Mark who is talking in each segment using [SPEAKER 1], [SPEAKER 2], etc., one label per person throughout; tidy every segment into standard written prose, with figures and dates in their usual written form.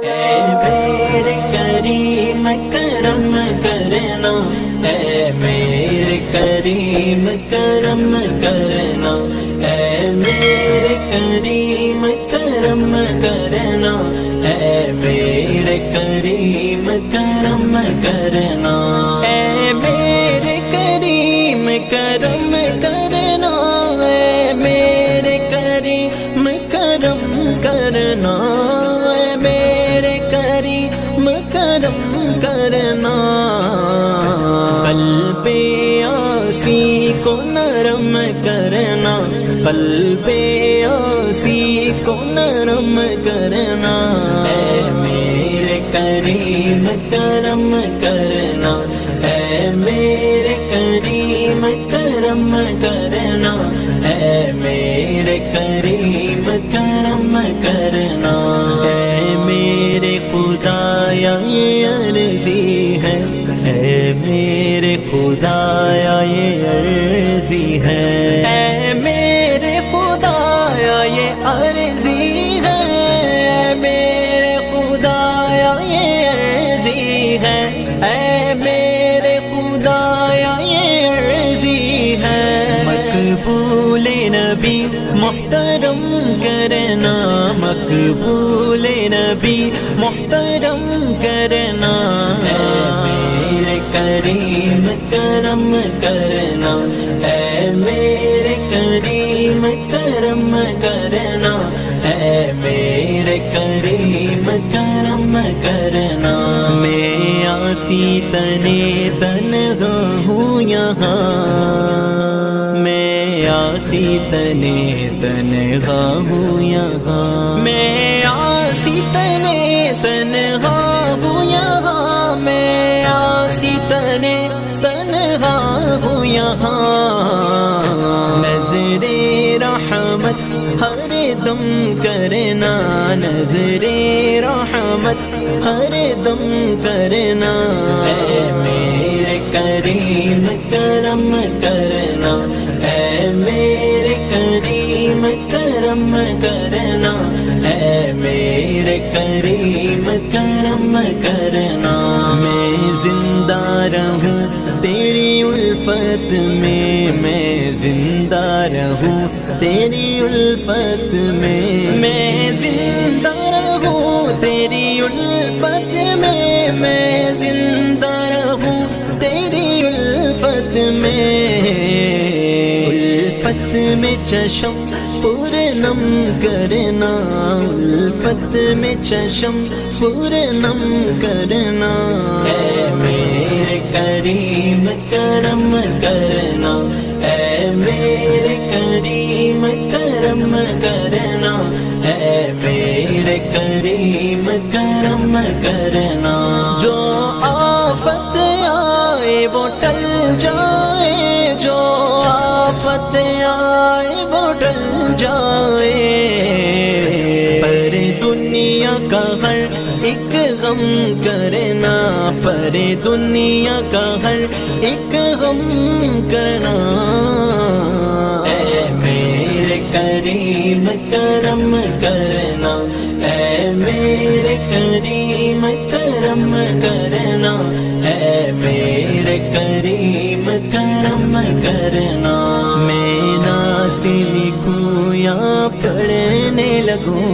[SPEAKER 1] اے میرے کریم کرم کرنا، اے میرے کریم کرم کرنا، اے میرے کریم کرم کرنا، اے میرے کریم کرم کرنا، اے میرے کریم کرم کرنا، اے میرے کریم کرم کرنا، اے میرے کریم کرم کرنا، قلب آسی کو نرم کرنا، قلب آسی کو نرم کرنا، اے میرے کریم کرم کرنا، اے میرے کریم کرم کرنا، اے میرے کریم کرم کرنا، اے میرے خدایا یہ عرضی ہے، اے میرے خدایا یہ عرضی ہے، اے میرے خدایا یہ عرضی ہے، اے میرے خدایا یہ عرضی ہے، اے میرے خدایا یہ عرضی ہے، مقبول نبی محترم کرنا، مقبول نبی محترم کرنا، اے میرے کریم کرم کرنا، اے میرے کریم کرم کرنا، اے میرے کریم کرم کرنا، میں آسی تنے تنہا ہوں یہاں، میں آسی تنے تنہا ہوں یہاں، میں آسی تنے تنہا ہوں یہاں، میں آسی تنے تنہا ہوں یہاں، نظر رحمت ہر دم کرنا، نظر رحمت ہر دم کرنا، اے میرے کریم کرم کرنا، اے میرے کریم کرم کرنا، اے میرے کریم کرم کرنا، میں زندہ رہوں تیری الفت میں زندہ رہوں تیری الفت میں زندہ رہوں تیری الفت میں زندہ رہوں تیری الفت الفت میں چشم پورنم کرنا، الفت میں چشم پورنم کرنا، اے میرے کریم کرم کرنا، اے میرے کریم کرم کرنا، اے میرے کریم کرم کرنا، جو آفت آئے وہ ٹل جائے، جو آفت آئے وہ ٹل جائے، پر دنیا کا ہر ایک غم کرنا، پر دنیا کا ہر ایک غم کرنا، اے میرے کریم کرم کرنا، اے میرے کریم کرم کرنا، اے میرے کریم کرم کرنا، میں نعت لکھوں یا پڑھنے لگوں،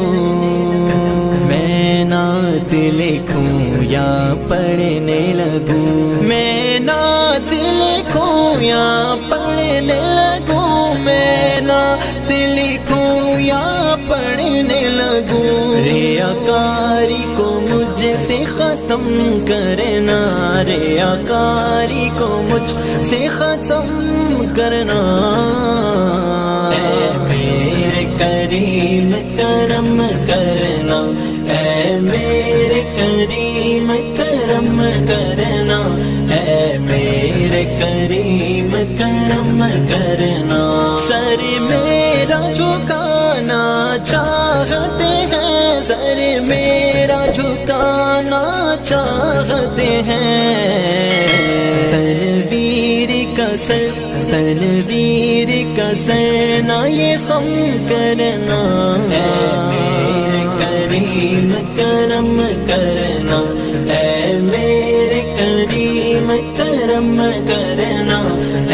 [SPEAKER 1] میں نعت لکھوں یا پڑھنے لگوں، میں نعت لکھوں یا پڑھنے لگوں، میں نعت لکھوں یا پڑھنے لگوں، ریاکاری کو مجھ سے ختم کرنا، ریاکاری کو مجھ سے ختم کرنا، اے میرے کریم کرم کرنا، اے میرے کریم کرم کرنا، اے میرے کریم کرم کرنا، سر میرا جھکانا چاہتے ہیں، سر میرا جھکانا چاہتے ہیں، تنویر کا سر تنویر کا سر نہ یہ خم کرنا، اے میرے کریم کریم کرم کرنا، اے میرے کریم کرم کرنا،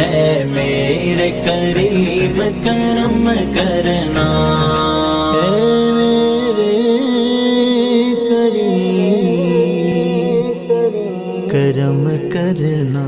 [SPEAKER 1] اے میرے کریم کرم کرنا، اے میرے کریم کرم کرنا۔